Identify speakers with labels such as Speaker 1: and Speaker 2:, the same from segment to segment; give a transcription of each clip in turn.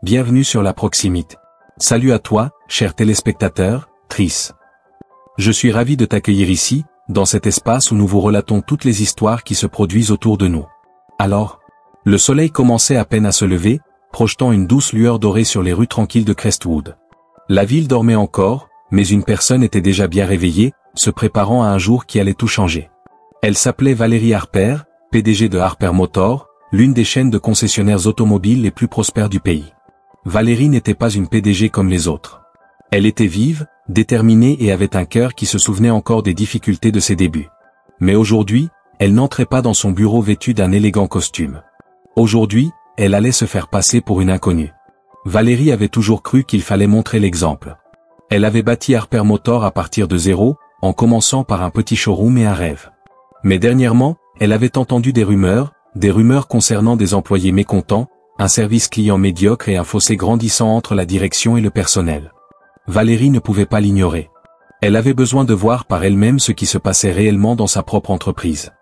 Speaker 1: bienvenue sur la Proximité. Salut à toi, cher téléspectateur, Tris. Je suis ravi de t'accueillir ici, dans cet espace où nous vous relatons toutes les histoires qui se produisent autour de nous. Alors, le soleil commençait à peine à se lever, projetant une douce lueur dorée sur les rues tranquilles de Crestwood. La ville dormait encore, mais une personne était déjà bien réveillée, se préparant à un jour qui allait tout changer. Elle s'appelait Valérie Harper, PDG de Harper Motors, l'une des chaînes de concessionnaires automobiles les plus prospères du pays. Valérie n'était pas une PDG comme les autres. Elle était vive, déterminée et avait un cœur qui se souvenait encore des difficultés de ses débuts. Mais aujourd'hui, elle n'entrait pas dans son bureau vêtue d'un élégant costume. Aujourd'hui, elle allait se faire passer pour une inconnue. Valérie avait toujours cru qu'il fallait montrer l'exemple. Elle avait bâti Harper Motors à partir de zéro, en commençant par un petit showroom et un rêve. Mais dernièrement, elle avait entendu des rumeurs concernant des employés mécontents, un service client médiocre et un fossé grandissant entre la direction et le personnel. Valérie ne pouvait pas l'ignorer. Elle avait besoin de voir par elle-même ce qui se passait réellement dans sa propre entreprise.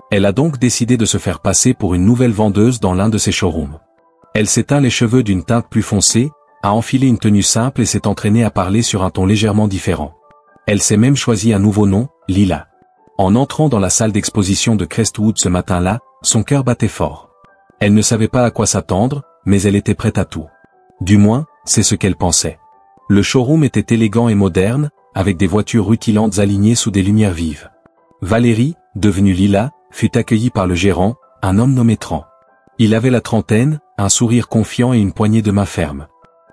Speaker 1: Elle a donc décidé de se faire passer pour une nouvelle vendeuse dans l'un de ses showrooms. Elle s'est teint les cheveux d'une teinte plus foncée, a enfilé une tenue simple et s'est entraînée à parler sur un ton légèrement différent. Elle s'est même choisi un nouveau nom, Lila. En entrant dans la salle d'exposition de Crestwood ce matin-là, son cœur battait fort. Elle ne savait pas à quoi s'attendre, mais elle était prête à tout. Du moins, c'est ce qu'elle pensait. Le showroom était élégant et moderne, avec des voitures rutilantes alignées sous des lumières vives. Valérie, devenue Lila, fut accueillie par le gérant, un homme nommé Tran. Il avait la trentaine, un sourire confiant et une poignée de main ferme.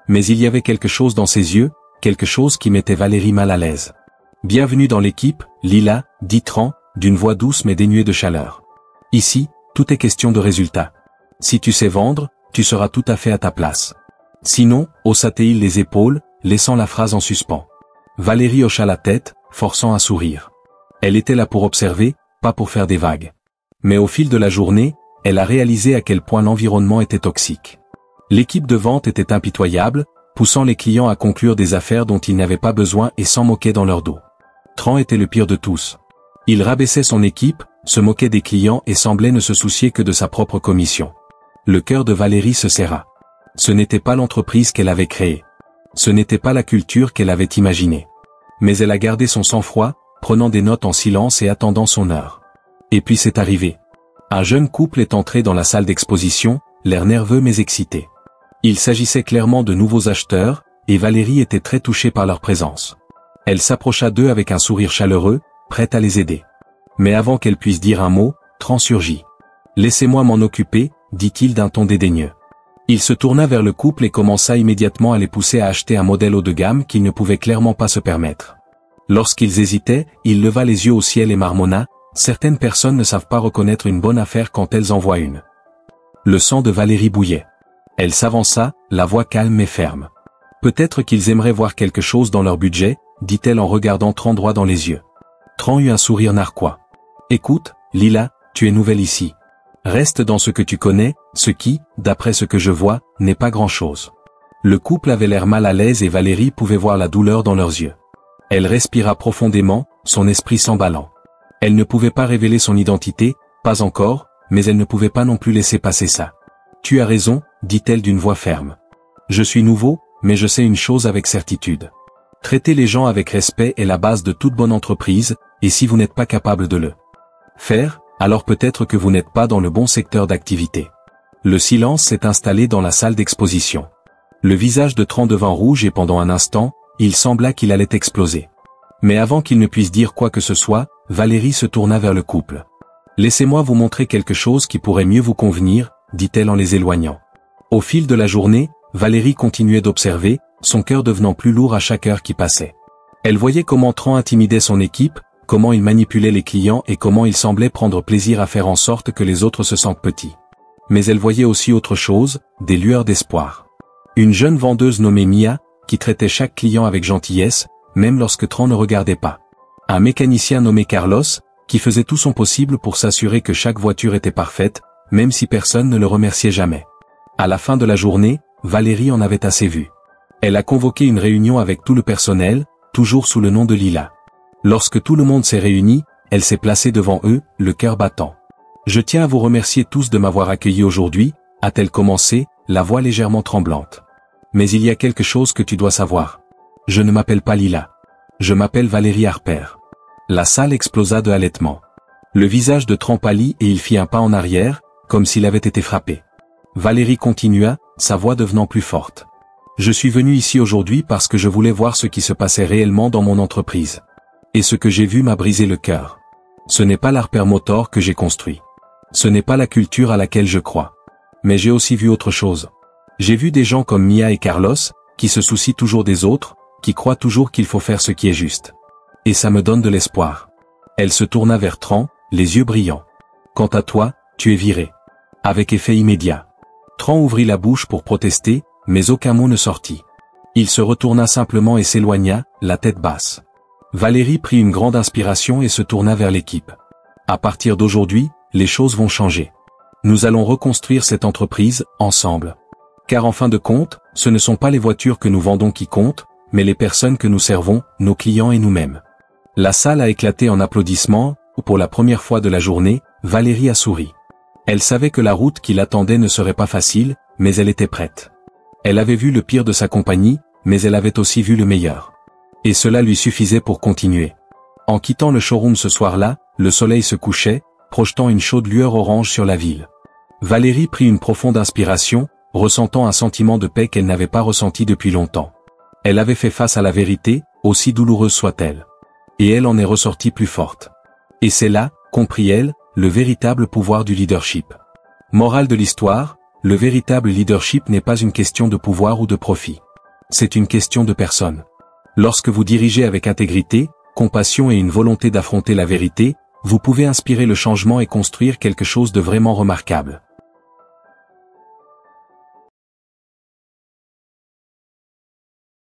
Speaker 1: Mais il y avait quelque chose dans ses yeux, quelque chose qui mettait Valérie mal à l'aise. « Bienvenue dans l'équipe, Lila », dit Tran, d'une voix douce mais dénuée de chaleur. « Ici, tout est question de résultats. Si tu sais vendre, tu seras tout à fait à ta place. Sinon, haussa-t-il les épaules, laissant la phrase en suspens. Valérie hocha la tête, forçant un sourire. Elle était là pour observer, pas pour faire des vagues. Mais au fil de la journée, elle a réalisé à quel point l'environnement était toxique. L'équipe de vente était impitoyable, poussant les clients à conclure des affaires dont ils n'avaient pas besoin et s'en moquaient dans leur dos. Tran était le pire de tous. Il rabaissait son équipe, se moquait des clients et semblait ne se soucier que de sa propre commission. Le cœur de Valérie se serra. Ce n'était pas l'entreprise qu'elle avait créée. Ce n'était pas la culture qu'elle avait imaginée. Mais elle a gardé son sang-froid, prenant des notes en silence et attendant son heure. Et puis c'est arrivé. Un jeune couple est entré dans la salle d'exposition, l'air nerveux mais excité. Il s'agissait clairement de nouveaux acheteurs, et Valérie était très touchée par leur présence. Elle s'approcha d'eux avec un sourire chaleureux, prête à les aider. Mais avant qu'elle puisse dire un mot, Tran surgit. « Laissez-moi m'en occuper », dit-il d'un ton dédaigneux. Il se tourna vers le couple et commença immédiatement à les pousser à acheter un modèle haut de gamme qu'ils ne pouvaient clairement pas se permettre. Lorsqu'ils hésitaient, il leva les yeux au ciel et marmonna, « Certaines personnes ne savent pas reconnaître une bonne affaire quand elles en voient une. » Le sang de Valérie bouillait. Elle s'avança, la voix calme mais ferme. « Peut-être qu'ils aimeraient voir quelque chose dans leur budget, » dit-elle en regardant Tran droit dans les yeux. Tran eut un sourire narquois. « Écoute, Lila, tu es nouvelle ici. Reste dans ce que tu connais, ce qui, d'après ce que je vois, n'est pas grand-chose. » Le couple avait l'air mal à l'aise et Valérie pouvait voir la douleur dans leurs yeux. Elle respira profondément, son esprit s'emballant. Elle ne pouvait pas révéler son identité, pas encore, mais elle ne pouvait pas non plus laisser passer ça. « Tu as raison, » dit-elle d'une voix ferme. « Je suis nouveau, mais je sais une chose avec certitude. Traiter les gens avec respect est la base de toute bonne entreprise, et si vous n'êtes pas capable de le faire, alors peut-être que vous n'êtes pas dans le bon secteur d'activité. » Le silence s'est installé dans la salle d'exposition. Le visage de Tran devint rouge et pendant un instant, il sembla qu'il allait exploser. Mais avant qu'il ne puisse dire quoi que ce soit, Valérie se tourna vers le couple. « Laissez-moi vous montrer quelque chose qui pourrait mieux vous convenir, » dit-elle en les éloignant. Au fil de la journée, Valérie continuait d'observer, son cœur devenant plus lourd à chaque heure qui passait. Elle voyait comment Tran intimidait son équipe, comment il manipulait les clients et comment il semblait prendre plaisir à faire en sorte que les autres se sentent petits. Mais elle voyait aussi autre chose, des lueurs d'espoir. Une jeune vendeuse nommée Mia, qui traitait chaque client avec gentillesse, même lorsque Tran ne regardait pas. Un mécanicien nommé Carlos, qui faisait tout son possible pour s'assurer que chaque voiture était parfaite, même si personne ne le remerciait jamais. À la fin de la journée, Valérie en avait assez vu. Elle a convoqué une réunion avec tout le personnel, toujours sous le nom de Lila. Lorsque tout le monde s'est réuni, elle s'est placée devant eux, le cœur battant. « Je tiens à vous remercier tous de m'avoir accueilli aujourd'hui », a-t-elle commencé, la voix légèrement tremblante. Mais il y a quelque chose que tu dois savoir. Je ne m'appelle pas Lila. Je m'appelle Valérie Harper. La salle explosa de halètement. Le visage de Tran pâlit et il fit un pas en arrière, comme s'il avait été frappé. Valérie continua, sa voix devenant plus forte. Je suis venu ici aujourd'hui parce que je voulais voir ce qui se passait réellement dans mon entreprise. Et ce que j'ai vu m'a brisé le cœur. Ce n'est pas l'Harper Motor que j'ai construit. Ce n'est pas la culture à laquelle je crois. Mais j'ai aussi vu autre chose. J'ai vu des gens comme Mia et Carlos, qui se soucient toujours des autres, qui croient toujours qu'il faut faire ce qui est juste. Et ça me donne de l'espoir. Elle se tourna vers Tran, les yeux brillants. Quant à toi, tu es viré. Avec effet immédiat. Tran ouvrit la bouche pour protester, mais aucun mot ne sortit. Il se retourna simplement et s'éloigna, la tête basse. Valérie prit une grande inspiration et se tourna vers l'équipe. À partir d'aujourd'hui, les choses vont changer. Nous allons reconstruire cette entreprise, ensemble. Car en fin de compte, ce ne sont pas les voitures que nous vendons qui comptent, mais les personnes que nous servons, nos clients et nous-mêmes. La salle a éclaté en applaudissements, où pour la première fois de la journée, Valérie a souri. Elle savait que la route qui l'attendait ne serait pas facile, mais elle était prête. Elle avait vu le pire de sa compagnie, mais elle avait aussi vu le meilleur. Et cela lui suffisait pour continuer. En quittant le showroom ce soir-là, le soleil se couchait, projetant une chaude lueur orange sur la ville. Valérie prit une profonde inspiration, ressentant un sentiment de paix qu'elle n'avait pas ressenti depuis longtemps. Elle avait fait face à la vérité, aussi douloureuse soit-elle. Et elle en est ressortie plus forte. Et c'est là, comprit-elle, le véritable pouvoir du leadership. Morale de l'histoire, le véritable leadership n'est pas une question de pouvoir ou de profit. C'est une question de personne. Lorsque vous dirigez avec intégrité, compassion et une volonté d'affronter la vérité, vous pouvez inspirer le changement et construire quelque chose de vraiment remarquable.